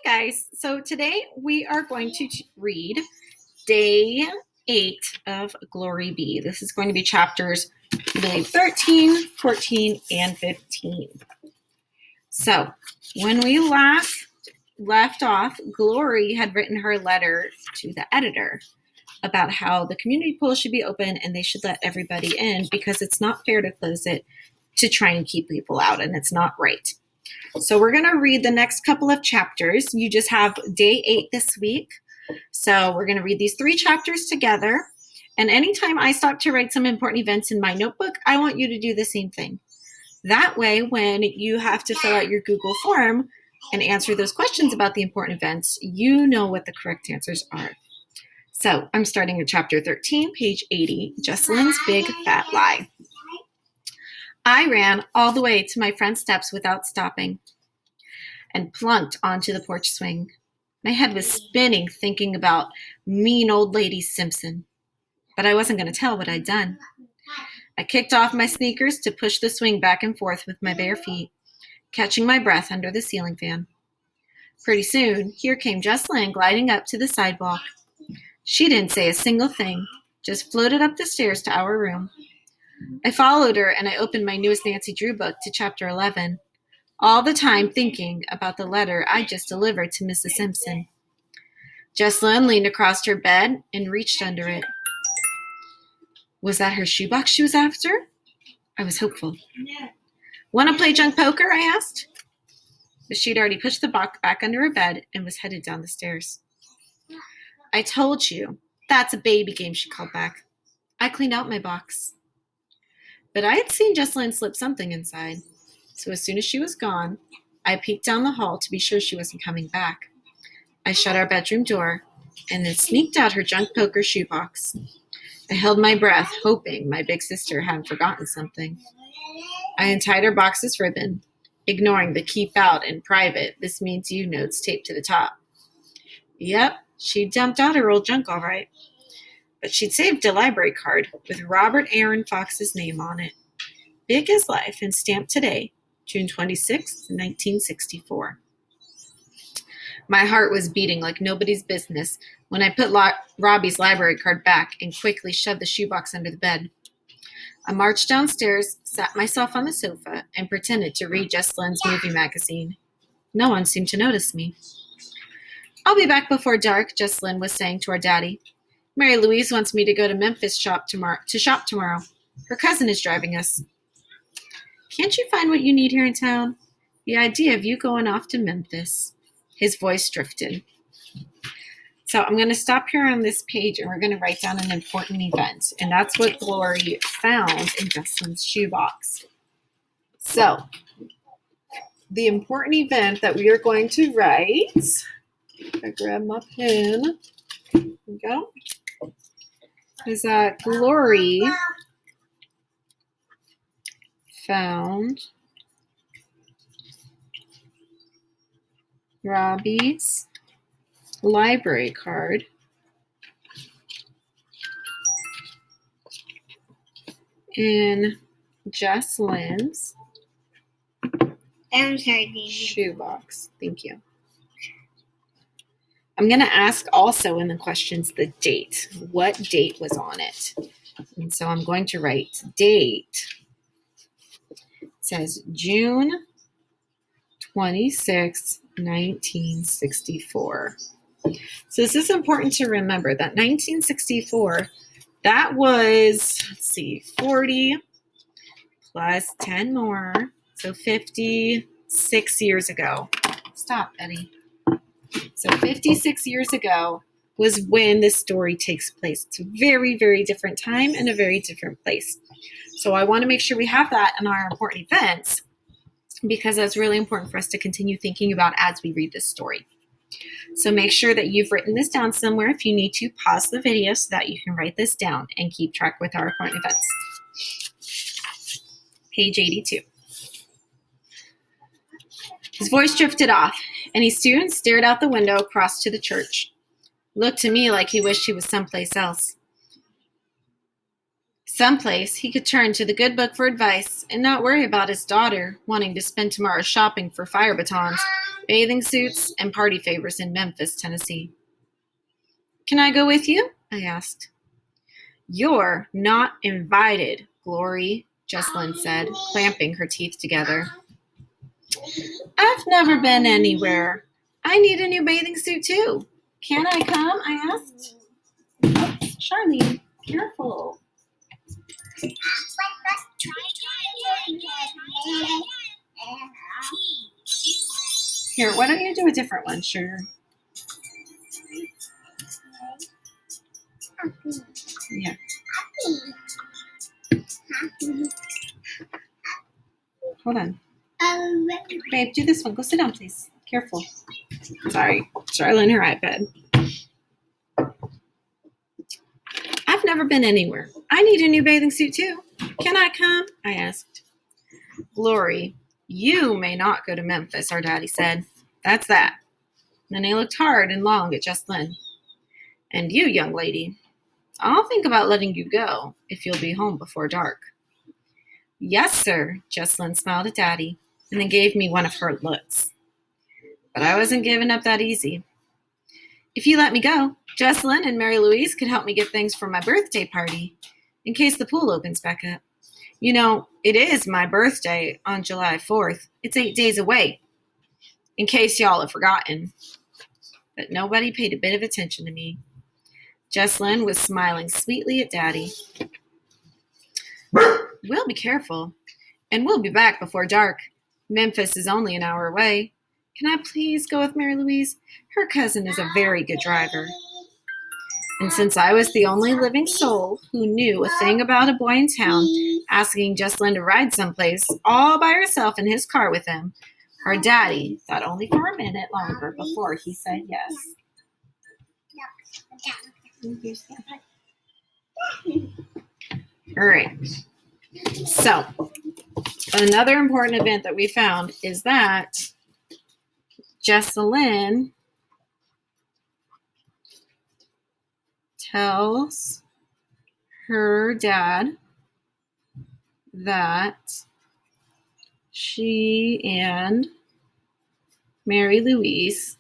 Guys, so today we are going to read day 8 of Glory Be. This is going to be chapters, I believe, 13, 14, and 15. So when we left off, Glory had written her letter to the editor about how the community pool should be open and they should let everybody in because it's not fair to close it to try and keep people out, and it's not right. So we're going to read the next couple of chapters. You just have day 8 this week. So we're going to read these 3 chapters together. And anytime I stop to write some important events in my notebook, I want you to do the same thing. That way, when you have to fill out your Google form and answer those questions about the important events, you know what the correct answers are. So I'm starting with chapter 13, page 80, Jessalyn's Big Fat Lie. I ran all the way to my front steps without stopping and plunked onto the porch swing. My head was spinning thinking about mean old lady Simpson, but I wasn't going to tell what I'd done. I kicked off my sneakers to push the swing back and forth with my bare feet, catching my breath under the ceiling fan. Pretty soon, here came Jessalyn gliding up to the sidewalk. She didn't say a single thing, just floated up the stairs to our room. I followed her and I opened my newest Nancy Drew book to chapter 11, all the time thinking about the letter I just delivered to Mrs. Simpson. Jessalyn leaned across her bed and reached under it. Was that her shoebox she was after? I was hopeful. Want to play junk poker? I asked. But she'd already pushed the box back under her bed and was headed down the stairs. I told you, that's a baby game, she called back. I cleaned out my box. But I had seen Jessalyn slip something inside, so as soon as she was gone, I peeked down the hall to be sure she wasn't coming back. I shut our bedroom door and then sneaked out her junk poker shoebox. I held my breath, hoping my big sister hadn't forgotten something. I untied her box's ribbon, ignoring the keep out and private, this means you notes taped to the top. Yep, she dumped out her old junk all right. But she'd saved a library card with Robert Aaron Fox's name on it. Big as life and stamped today, June 26, 1964. My heart was beating like nobody's business when I put Robbie's library card back and quickly shoved the shoebox under the bed. I marched downstairs, sat myself on the sofa, and pretended to read Jessalyn's movie magazine. No one seemed to notice me. I'll be back before dark, Jessalyn was saying to our daddy. Mary Louise wants me to go to Memphis shop tomorrow. Her cousin is driving us. Can't you find what you need here in town? The idea of you going off to Memphis. His voice drifted. So I'm going to stop here on this page and we're going to write down an important event. And that's what Glory found in Jessalyn's shoebox. So the important event that we are going to write, I grab my pen. There we go. Is that Glory found Robbie's library card in Jessalyn's shoebox. Thank you. I'm going to ask also in the questions the date. What date was on it? And so I'm going to write date. It says June 26, 1964. So this is important to remember that 1964, that was, 40 plus 10 more, so 56 years ago. Stop, Eddie. So 56 years ago was when this story takes place. It's a very, very different time and a very different place. So I want to make sure we have that in our important events because that's really important for us to continue thinking about as we read this story. So make sure that you've written this down somewhere. If you need to, pause the video so that you can write this down and keep track with our important events. Page 82. His voice drifted off, and he soon stared out the window across to the church. Looked to me like he wished he was someplace else. Someplace he could turn to the good book for advice and not worry about his daughter wanting to spend tomorrow shopping for fire batons bathing suits, and party favors in Memphis, Tennessee. Can I go with you? I asked. You're not invited, Glory, Jessalyn said, clamping her teeth together. I've never been anywhere. I need a new bathing suit too. Can I come? I asked. Oops, Charlene, careful. Here, why don't you do a different one, Sugar? Yeah. Hold on. Babe, do this one. Go sit down, please. Careful. Sorry. Charlotte and her iPad. I've never been anywhere. I need a new bathing suit too. Can I come? I asked. Glory, you may not go to Memphis, our daddy said. That's that. Then he looked hard and long at Jessalyn. And you, young lady, I'll think about letting you go if you'll be home before dark. Yes, sir, Jessalyn smiled at Daddy and then gave me one of her looks. But I wasn't giving up that easy. If you let me go, Jessalyn and Mary Louise could help me get things for my birthday party in case the pool opens back up. You know, it is my birthday on July 4th. It's 8 days away, in case y'all have forgotten. But nobody paid a bit of attention to me. Jessalyn was smiling sweetly at Daddy. We'll be careful, and we'll be back before dark. Memphis is only an hour away. Can I please go with Mary Louise? Her cousin is a very good driver. And since I was the only living soul who knew a thing about a boy in town asking Jessalyn to ride someplace all by herself in his car with him, her daddy thought only for a minute longer before he said yes. All right. So, another important event that we found is that Jessalyn tells her dad that she and Mary Louise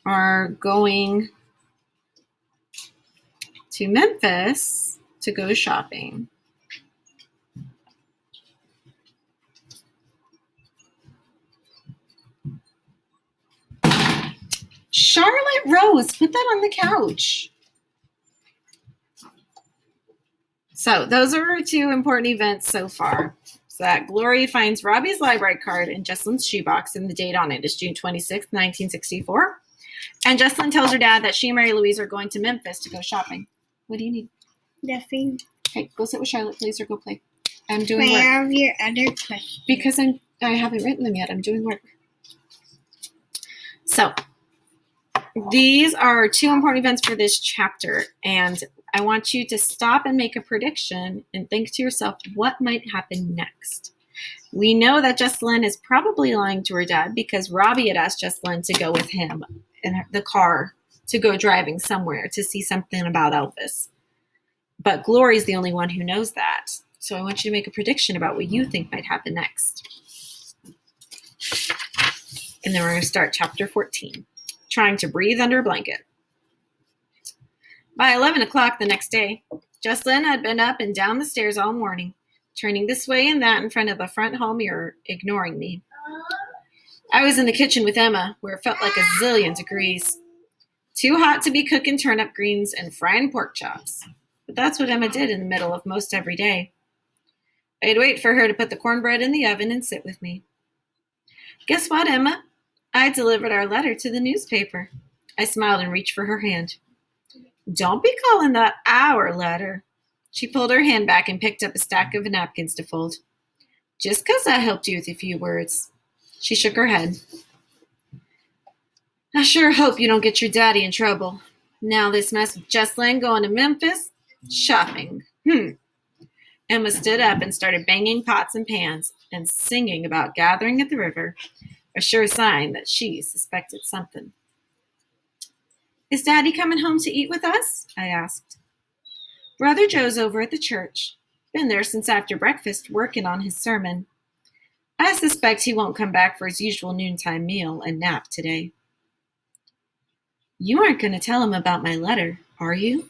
are going to Memphis to go shopping. Charlotte Rose, put that on the couch. So those are our two important events so far. So that Glory finds Robbie's library card in Jessalyn's shoebox, and the date on it is June 26th, 1964. And Jessalyn tells her dad that she and Mary Louise are going to Memphis to go shopping. What do you need? Nothing. Okay, go sit with Charlotte, please, or go play. I'm doing Where work. are your other questions? Because I haven't written them yet. I'm doing work. So, these are two important events for this chapter, and I want you to stop and make a prediction and think to yourself what might happen next. We know that Jessalyn is probably lying to her dad because Robbie had asked Jessalyn to go with him in the car to go driving somewhere to see something about Elvis. But Glory's the only one who knows that. So I want you to make a prediction about what you think might happen next. And then we're going to start chapter 14, trying to breathe under a blanket. By 11 o'clock the next day, Jessalyn had been up and down the stairs all morning, turning this way and that in front of the front hall mirror, ignoring me. I was in the kitchen with Emma, where it felt like a zillion degrees. Too hot to be cooking turnip greens and frying pork chops. But that's what Emma did in the middle of most every day. I'd wait for her to put the cornbread in the oven and sit with me. Guess what, Emma? I delivered our letter to the newspaper. I smiled and reached for her hand. Don't be calling that our letter. She pulled her hand back and picked up a stack of napkins to fold. Just 'cause I helped you with a few words. She shook her head. I sure hope you don't get your daddy in trouble. Now this mess of Jessalyn going to Memphis shopping. Emma stood up and started banging pots and pans and singing about gathering at the river, a sure sign that she suspected something. Is Daddy coming home to eat with us? I asked. Brother Joe's over at the church. Been there since after breakfast working on his sermon. I suspect he won't come back for his usual noontime meal and nap today. You aren't going to tell him about my letter, are you?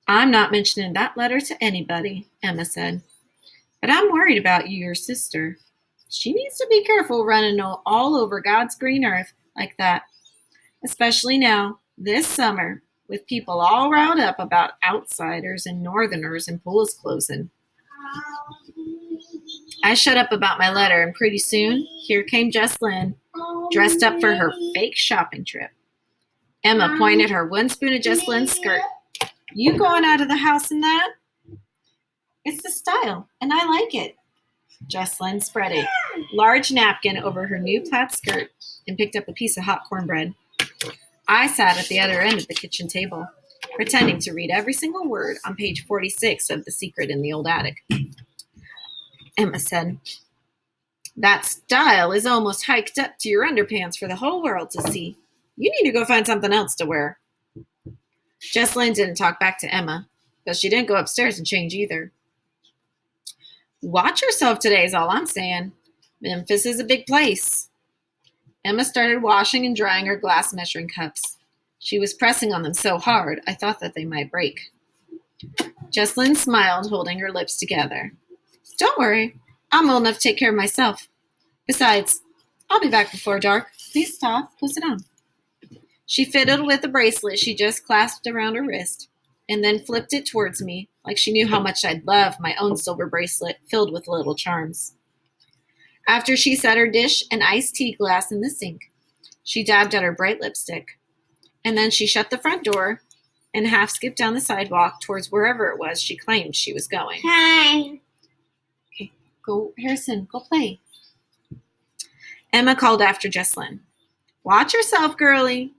I'm not mentioning that letter to anybody, Emma said. But I'm worried about you, your sister. She needs to be careful running all over God's green earth like that, especially now, this summer, with people all riled up about outsiders and northerners and pools closing. I shut up about my letter, and pretty soon, here came Jess Lynn, dressed up for her fake shopping trip. Emma pointed her one spoon at Jess Lynn's skirt. You going out of the house in that? It's the style, and I like it. Jess Lynn spread a large napkin over her new plaid skirt and picked up a piece of hot cornbread. I sat at the other end of the kitchen table, pretending to read every single word on page 46 of The Secret in the Old Attic. Emma said, That style is almost hiked up to your underpants for the whole world to see. You need to go find something else to wear. Jess Lynn didn't talk back to Emma, but she didn't go upstairs and change either. Watch yourself today is all I'm saying. Memphis is a big place. Emma started washing and drying her glass measuring cups. She was pressing on them so hard, I thought that they might break. Jess Lynn smiled, holding her lips together. Don't worry. I'm old enough to take care of myself. Besides, I'll be back before dark. Please stop. Put it on. She fiddled with the bracelet she just clasped around her wrist, and then flipped it towards me like she knew how much I'd love my own silver bracelet filled with little charms. After she set her dish and iced tea glass in the sink, she dabbed at her bright lipstick, and then she shut the front door and half skipped down the sidewalk towards wherever it was she claimed she was going. Hi. Okay, go, Harrison, go play. Emma called after Jess Lynn. Watch yourself, girlie.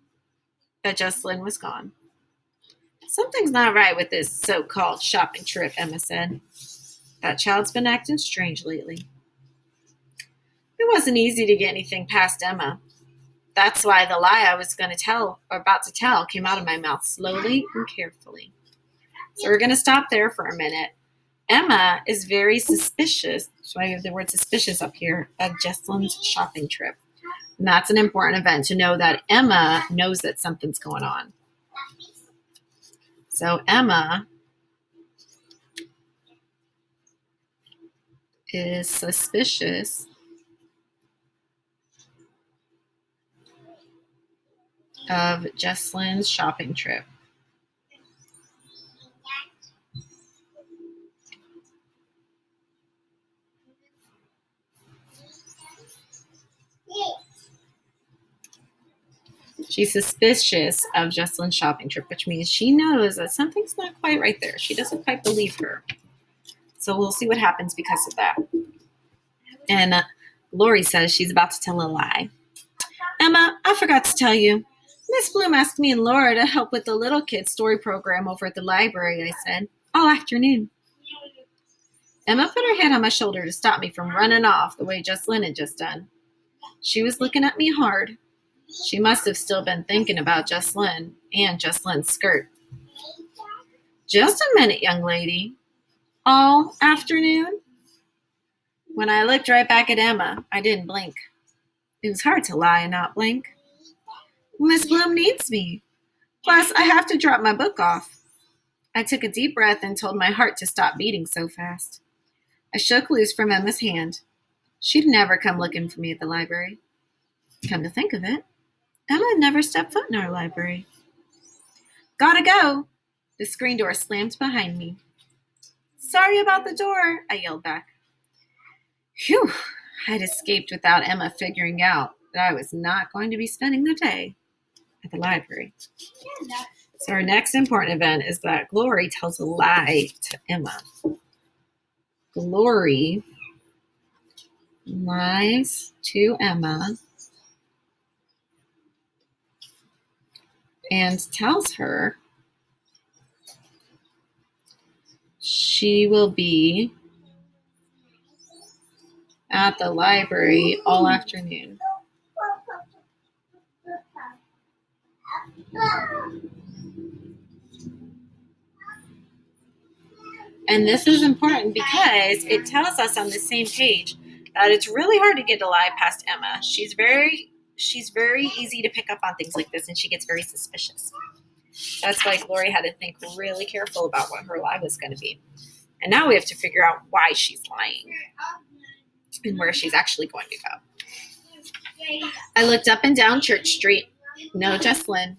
But Jess Lynn was gone. Something's not right with this so-called shopping trip, Emma said. That child's been acting strange lately. It wasn't easy to get anything past Emma. That's why the lie I was about to tell came out of my mouth slowly and carefully. So we're going to stop there for a minute. Emma is very suspicious, so I have the word suspicious up here, of Jess Lynn's shopping trip. And that's an important event to know that Emma knows that something's going on. So Emma is suspicious of Jess Lynn's shopping trip. She's suspicious of Jess Lynn's shopping trip, which means she knows that something's not quite right there. She doesn't quite believe her. So we'll see what happens because of that. And Lori says she's about to tell a lie. Emma, I forgot to tell you. Miss Bloom asked me and Laura to help with the little kids story program over at the library, I said, all afternoon. Emma put her hand on my shoulder to stop me from running off the way Jess Lynn had just done. She was looking at me hard. She must have still been thinking about Jess Lynn and Jess Lynn's skirt. Just a minute, young lady. All afternoon? When I looked right back at Emma, I didn't blink. It was hard to lie and not blink. Miss Bloom needs me. Plus, I have to drop my book off. I took a deep breath and told my heart to stop beating so fast. I shook loose from Emma's hand. She'd never come looking for me at the library. Come to think of it, Emma had never stepped foot in our library. Gotta go. The screen door slammed behind me. Sorry about the door, I yelled back. Phew, I'd escaped without Emma figuring out that I was not going to be spending the day at the library. So our next important event is that Glory tells a lie to Emma. Glory lies to Emma and tells her she will be at the library all afternoon. And this is important because it tells us on the same page that it's really hard to get a lie past Emma. She's very easy to pick up on things like this, and she gets very suspicious. That's why Glory had to think really careful about what her lie was going to be. And now we have to figure out why she's lying and where she's actually going to go. I looked up and down Church Street. No Jesslyn.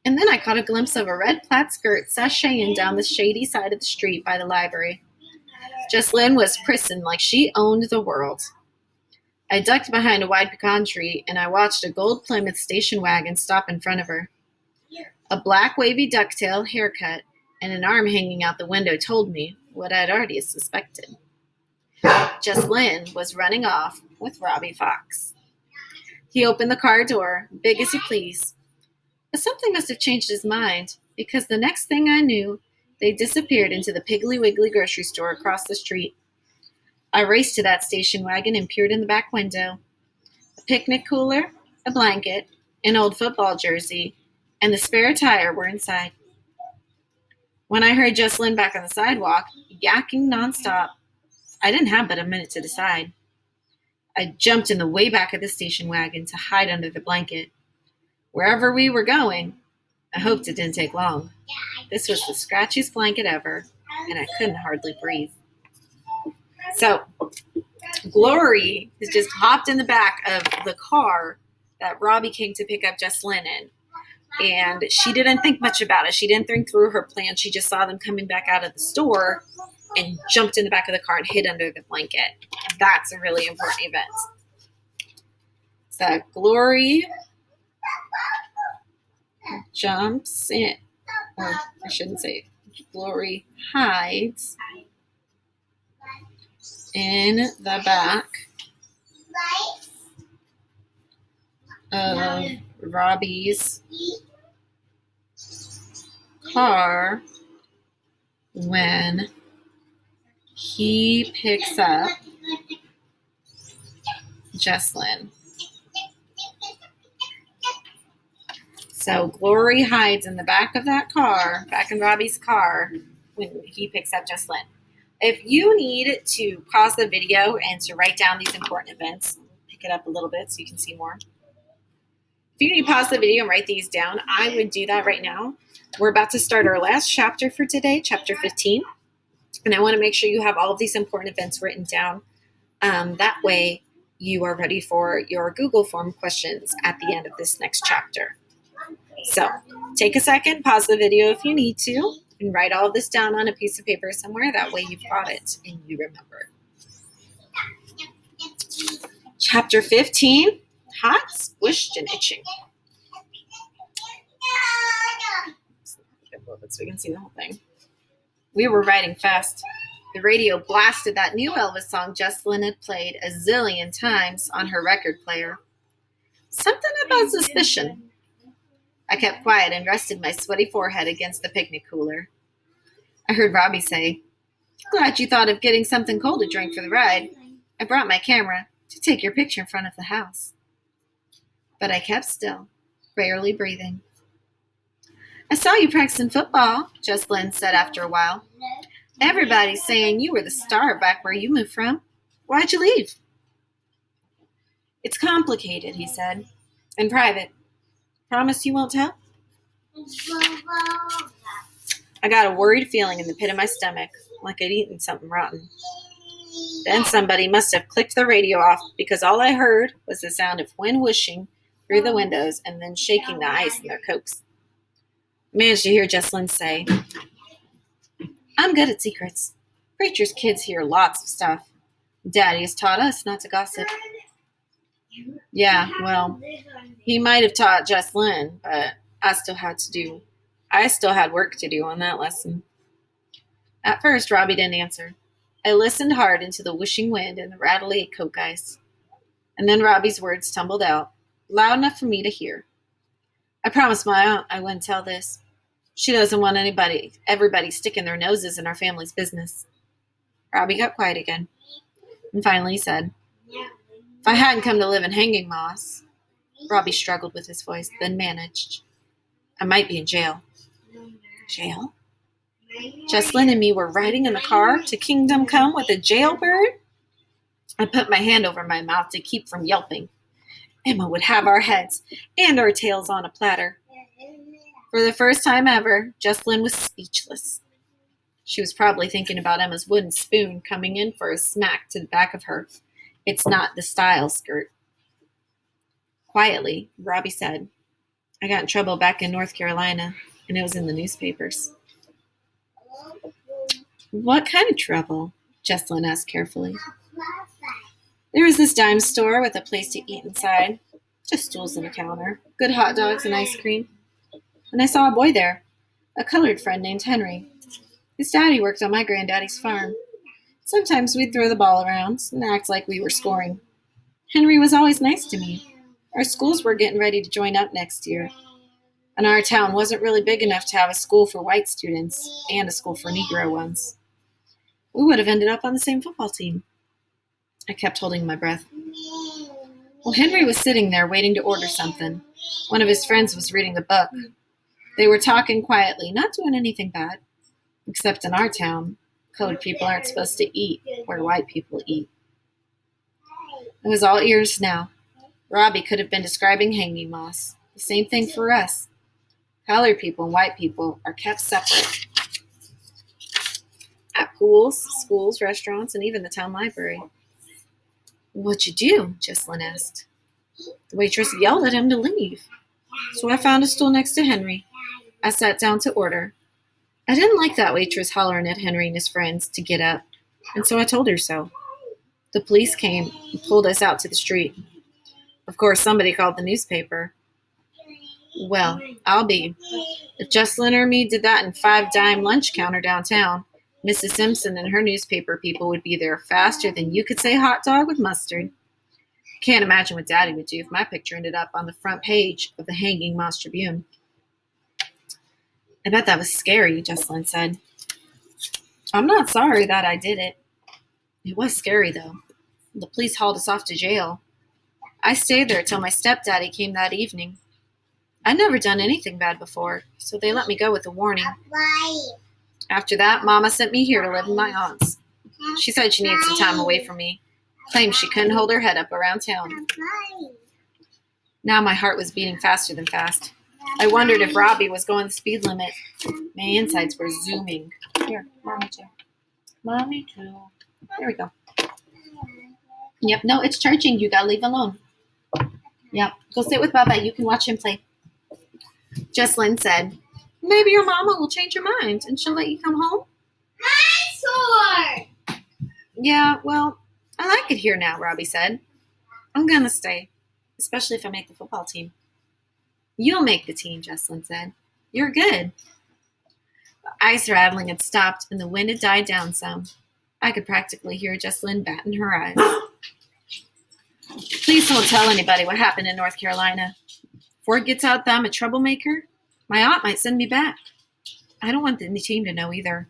And then I caught a glimpse of a red plaid skirt sashaying down the shady side of the street by the library. Jesslyn was prissing like she owned the world. I ducked behind a wide pecan tree, and I watched a gold Plymouth station wagon stop in front of her. A black wavy ducktail haircut and an arm hanging out the window told me what I'd already suspected. Jesslyn was running off with Robbie Fox. He opened the car door, big as you please. But something must have changed his mind, because the next thing I knew, they disappeared into the Piggly Wiggly grocery store across the street. I raced to that station wagon and peered in the back window. A picnic cooler, a blanket, an old football jersey, and the spare tire were inside. When I heard Jesslyn back on the sidewalk, yakking nonstop, I didn't have but a minute to decide. I jumped in the way back of the station wagon to hide under the blanket. Wherever we were going, I hoped it didn't take long. This was the scratchiest blanket ever, and I couldn't hardly breathe. So, Glory has just hopped in the back of the car that Robbie came to pick up Jesslyn in. And she didn't think much about it. She didn't think through her plan. She just saw them coming back out of the store and jumped in the back of the car and hid under the blanket. That's a really important event. So, Glory jumps in, or I shouldn't say, Glory hides in the back of Robbie's car when he picks up Jesslyn. So Glory hides in the back of that car, back in Robbie's car, when he picks up Jesslyn. If you need to pause the video and to write down these important events, pick it up a little bit so you can see more. If you need to pause the video and write these down, I would do that right now. We're about to start our last chapter for today, chapter 15. And I want to make sure you have all of these important events written down. That way you are ready for your Google form questions at the end of this next chapter. So take a second, pause the video if you need to, and write all of this down on a piece of paper somewhere. That way you've got it and you remember. Chapter 15, hot, squished, and itching. So we can see the whole thing. We were riding fast. The radio blasted that new Elvis song Jesslyn had played a zillion times on her record player. Something about suspicion. I kept quiet and rested my sweaty forehead against the picnic cooler. I heard Robbie say, "Glad you thought of getting something cold to drink for the ride. I brought my camera to take your picture in front of the house." But I kept still, barely breathing. "I saw you practicing football," Jesslyn said after a while. "Everybody's saying you were the star back where you moved from. Why'd you leave?" "It's complicated," he said. "And private. Promise you won't tell?" I got a worried feeling in the pit of my stomach, like I'd eaten something rotten. Then somebody must have clicked the radio off, because all I heard was the sound of wind whooshing through the windows and then shaking the ice in their coats. I managed to hear Jesslyn say, "I'm good at secrets. Preacher's kids hear lots of stuff. Daddy has taught us not to gossip." Yeah, well, he might have taught Jesslyn, but I still had work to do on that lesson. At first, Robbie didn't answer. I listened hard into the whooshing wind and the rattly Coke ice. And then Robbie's words tumbled out, loud enough for me to hear. "I promised my aunt I wouldn't tell this. She doesn't want everybody sticking their noses in our family's business." Robbie got quiet again, and finally said, "If I hadn't come to live in Hanging Moss," Robbie struggled with his voice, then managed, "I might be in jail." Jail? Jesslyn and me were riding in the car to Kingdom Come with a jailbird? I put my hand over my mouth to keep from yelping. Emma would have our heads and our tails on a platter. For the first time ever, Jessalyn was speechless. She was probably thinking about Emma's wooden spoon coming in for a smack to the back of her. It's not the style, skirt. Quietly, Robbie said, I got in trouble back in North Carolina, and it was in the newspapers. What kind of trouble? Jessalyn asked carefully. There was this dime store with a place to eat inside. Just stools and a counter, good hot dogs and ice cream. And I saw a boy there, a colored friend named Henry. His daddy worked on my granddaddy's farm. Sometimes we'd throw the ball around and act like we were scoring. Henry was always nice to me. Our schools were getting ready to join up next year. And our town wasn't really big enough to have a school for white students and a school for Negro ones. We would have ended up on the same football team. I kept holding my breath. Well, Henry was sitting there waiting to order something. One of his friends was reading the book. They were talking quietly, not doing anything bad. Except in our town, colored people aren't supposed to eat where white people eat. I was all ears now. Robbie could have been describing hanging moss. The same thing for us. Colored people and white people are kept separate. At pools, schools, restaurants, and even the town library. What'd you do? Jessalyn asked. The waitress yelled at him to leave. So I found a stool next to Henry. I sat down to order. I didn't like that waitress hollering at Henry and his friends to get up, and so I told her so. The police came and pulled us out to the street. Of course, somebody called the newspaper. Well, I'll be. If Jessalyn or me did that in 5-dime lunch counter downtown, Mrs. Simpson and her newspaper people would be there faster than you could say hot dog with mustard. Can't imagine what Daddy would do if my picture ended up on the front page of the Hanging Moss Tribune. I bet that was scary, Jessalyn said. I'm not sorry that I did it. It was scary, though. The police hauled us off to jail. I stayed there till my stepdaddy came that evening. I'd never done anything bad before, so they let me go with a warning. After that, Mama sent me here to live with my aunts. She said she needed some time away from me. Claimed she couldn't hold her head up around town. Now my heart was beating faster than fast. I wondered if Robbie was going the speed limit. My insides were zooming. Here, Mommy too. Mommy too. There we go. Yep, no, it's charging. You gotta leave alone. Yep, go sit with Baba. You can watch him play. Jessalyn said, maybe your mama will change her mind and she'll let you come home. Dinosaur! Yeah, well, I like it here now, Robbie said. I'm gonna stay, especially if I make the football team. You'll make the team, Jessalyn said. You're good. The ice rattling had stopped and the wind had died down some. I could practically hear Jessalyn batting her eyes. Please don't tell anybody what happened in North Carolina. If word gets out that I'm a troublemaker, my aunt might send me back. I don't want the team to know either.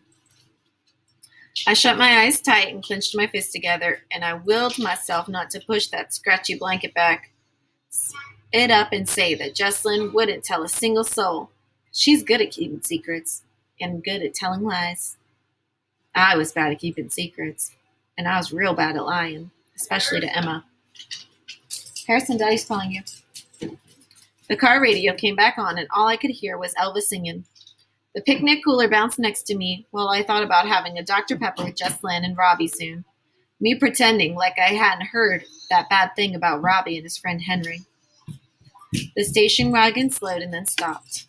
I shut my eyes tight and clenched my fists together, and I willed myself not to push that scratchy blanket back. It up and say that Jessalyn wouldn't tell a single soul. She's good at keeping secrets and good at telling lies. I was bad at keeping secrets, and I was real bad at lying, especially to Emma. Harrison, Daddy's calling you. The car radio came back on, and all I could hear was Elvis singing. The picnic cooler bounced next to me while I thought about having a Dr. Pepper with Jessalyn and Robbie soon. Me pretending like I hadn't heard that bad thing about Robbie and his friend Henry. The station wagon slowed and then stopped.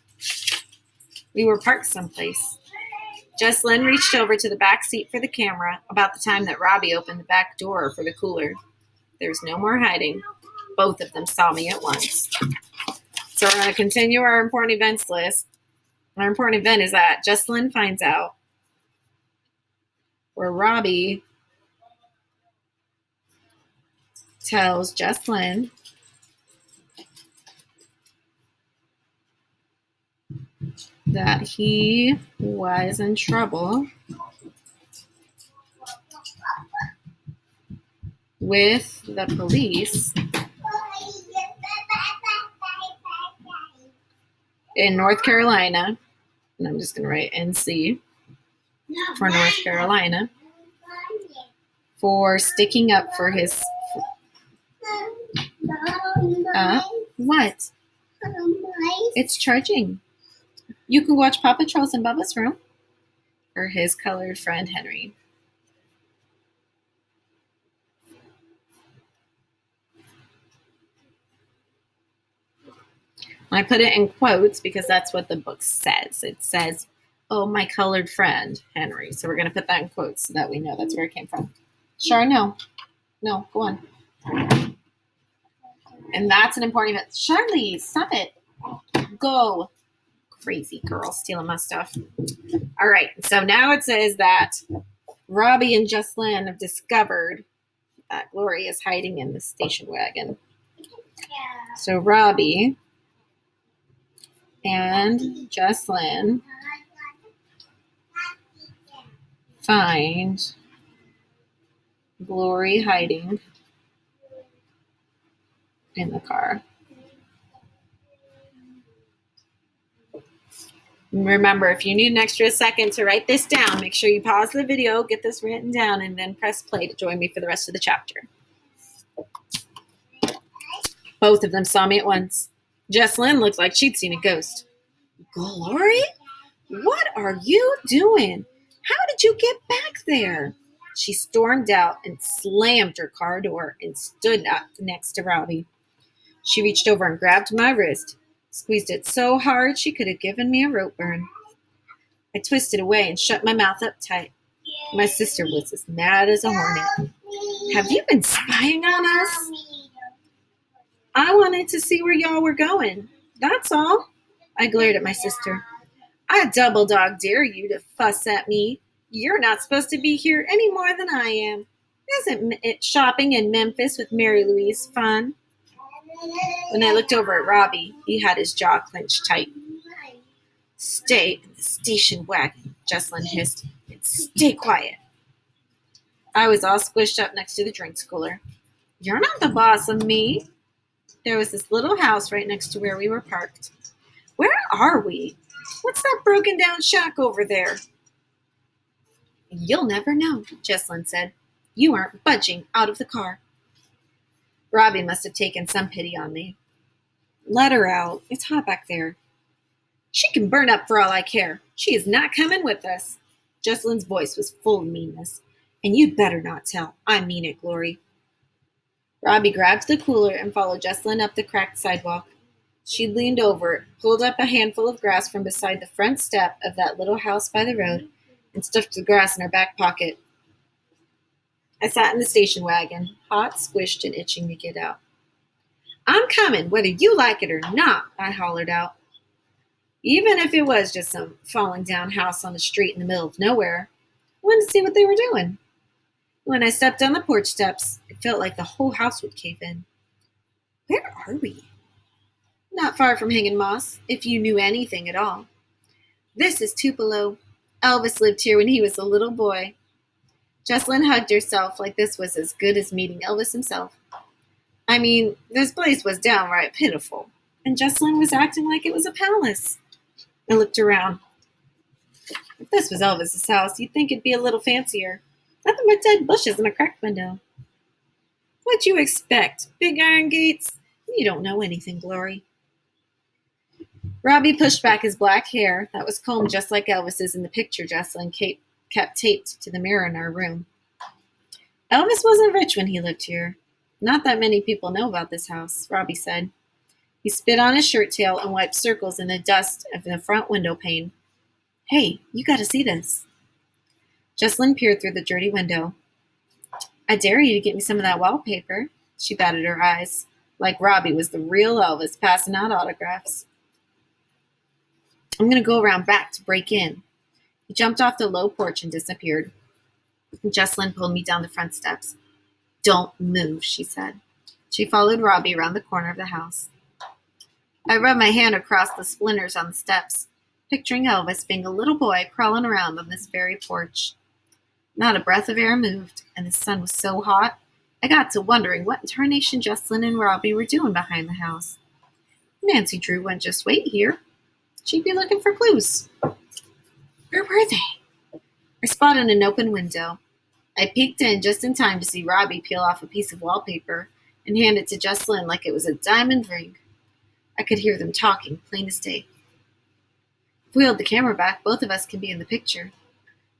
We were parked someplace. Jessalyn reached over to the back seat for the camera about the time that Robbie opened the back door for the cooler. There was no more hiding. Both of them saw me at once. So we're going to continue our important events list. Our important event is that Jessalyn finds out where Robbie tells Jessalyn that he was in trouble with the police in North Carolina, and I'm just going to write NC for North Carolina, for sticking up for his. What? It's charging. You can watch Paw Patrol's in Bubba's room. For his colored friend Henry. I put it in quotes because that's what the book says. It says, "Oh, my colored friend Henry." So we're going to put that in quotes so that we know that's where it came from. Sure, no, go on. And that's an important event. Charlie, stop it. Go. Crazy girl stealing my stuff. All right, so now it says that Robbie and Jocelyn have discovered that Glory is hiding in the station wagon. So Robbie and Jocelyn find Glory hiding in the car. Remember, if you need an extra second to write this down, make sure you pause the video, get this written down, and then press play to join me for the rest of the chapter. Both of them saw me at once. Jocelyn looked like she'd seen a ghost. Glory? What are you doing? How did you get back there? She stormed out and slammed her car door and stood up next to Robbie. She reached over and grabbed my wrist. Squeezed it so hard she could have given me a rope burn. I twisted away and shut my mouth up tight. My sister was as mad as a hornet. Have you been spying on us? I wanted to see where y'all were going. That's all. I glared at my sister. I double dog dare you to fuss at me. You're not supposed to be here any more than I am. Isn't it shopping in Memphis with Mary Louise fun? When I looked over at Robbie, he had his jaw clenched tight. Stay in the station wagon, Jocelyn hissed, and stay quiet. I was all squished up next to the drinks cooler. You're not the boss of me. There was this little house right next to where we were parked. Where are we? What's that broken down shack over there? You'll never know, Jocelyn said. You aren't budging out of the car. Robbie must have taken some pity on me. Let her out. It's hot back there. She can burn up for all I care. She is not coming with us. Jocelyn's voice was full of meanness. And you'd better not tell. I mean it, Glory. Robbie grabbed the cooler and followed Jocelyn up the cracked sidewalk. She leaned over, pulled up a handful of grass from beside the front step of that little house by the road, and stuffed the grass in her back pocket. I sat in the station wagon, hot, squished, and itching to get out. I'm coming, whether you like it or not, I hollered out. Even if it was just some falling down house on the street in the middle of nowhere, I wanted to see what they were doing. When I stepped on the porch steps, it felt like the whole house would cave in. Where are we? Not far from Hanging Moss, if you knew anything at all. This is Tupelo. Elvis lived here when he was a little boy. Jocelyn hugged herself like this was as good as meeting Elvis himself. I mean, this place was downright pitiful, and Jocelyn was acting like it was a palace. I looked around. If this was Elvis's house, you'd think it'd be a little fancier. Nothing but dead bushes and a cracked window. What'd you expect? Big iron gates? You don't know anything, Glory. Robbie pushed back his black hair that was combed just like Elvis's in the picture Jocelyn kept taped to the mirror in our room. Elvis wasn't rich when he lived here. Not that many people know about this house, Robbie said. He spit on his shirt tail and wiped circles in the dust of the front window pane. Hey, you gotta see this. Jocelyn peered through the dirty window. I dare you to get me some of that wallpaper. She batted her eyes, like Robbie was the real Elvis passing out autographs. I'm going to go around back to break in. He jumped off the low porch and disappeared. Jocelyn pulled me down the front steps. Don't move, she said. She followed Robbie around the corner of the house. I rubbed my hand across the splinters on the steps, picturing Elvis being a little boy crawling around on this very porch. Not a breath of air moved, and the sun was so hot, I got to wondering what in tarnation Jocelyn and Robbie were doing behind the house. Nancy Drew wouldn't just wait here. She'd be looking for clues. Where were they? I spotted an open window. I peeked in just in time to see Robbie peel off a piece of wallpaper and hand it to Jesslyn like it was a diamond ring. I could hear them talking, plain as day. If we hold the camera back, both of us can be in the picture.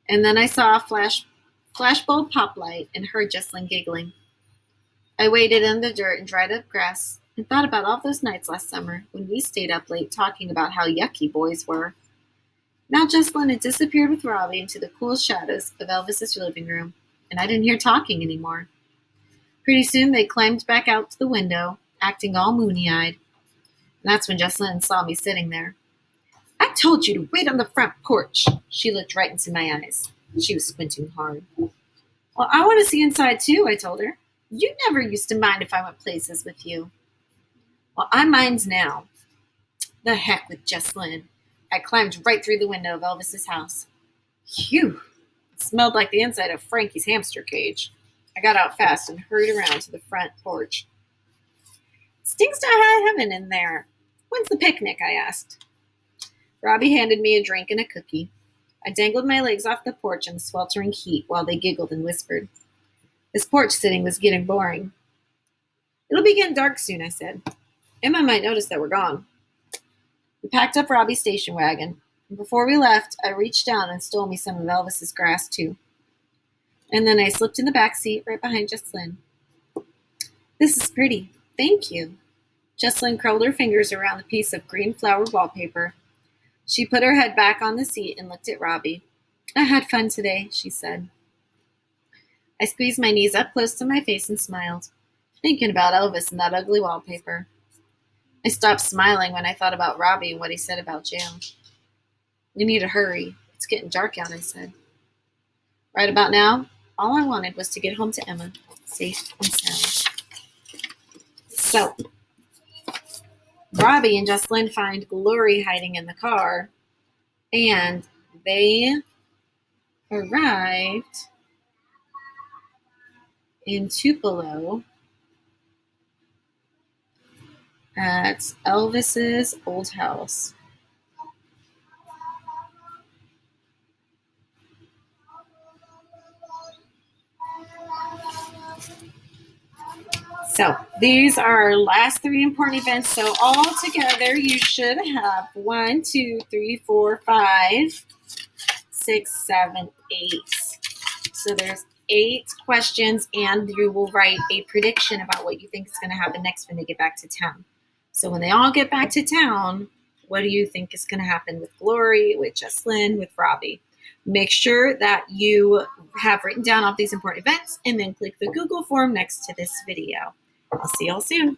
And then I saw a flashbulb pop light and heard Jesslyn giggling. I waded in the dirt and dried up grass and thought about all those nights last summer when we stayed up late talking about how yucky boys were. Now Jesslyn had disappeared with Robbie into the cool shadows of Elvis's living room, and I didn't hear talking anymore. Pretty soon they climbed back out to the window, acting all moony-eyed. And that's when Jesslyn saw me sitting there. I told you to wait on the front porch. She looked right into my eyes. She was squinting hard. Well, I want to see inside too, I told her. You never used to mind if I went places with you. Well, I mind now. The heck with Jesslyn. I climbed right through the window of Elvis's house. Phew! It smelled like the inside of Frankie's hamster cage. I got out fast and hurried around to the front porch. Stinks to high heaven in there. When's the picnic? I asked. Robbie handed me a drink and a cookie. I dangled my legs off the porch in the sweltering heat while they giggled and whispered. This porch sitting was getting boring. It'll be getting dark soon, I said. Emma might notice that we're gone. We packed up Robbie's station wagon, and before we left, I reached down and stole me some of Elvis's grass, too. And then I slipped in the back seat right behind Jesslyn. This is pretty. Thank you. Jesslyn curled her fingers around the piece of green flowered wallpaper. She put her head back on the seat and looked at Robbie. I had fun today, she said. I squeezed my knees up close to my face and smiled, thinking about Elvis and that ugly wallpaper. I stopped smiling when I thought about Robbie and what he said about jail. We need to hurry. It's getting dark out, I said. Right about now, all I wanted was to get home to Emma, safe and sound. So, Robbie and Jesslyn find Glory hiding in the car, and they arrived in Tupelo at Elvis's old house. So these are our last three important events. So all together, you should have 1, 2, 3, 4, 5, 6, 7, 8. So there's 8 questions, and you will write a prediction about what you think is going to happen next when they get back to town. So when they all get back to town, what do you think is going to happen with Glory, with Jesslyn, with Robbie? Make sure that you have written down all these important events and then click the Google form next to this video. I'll see y'all soon.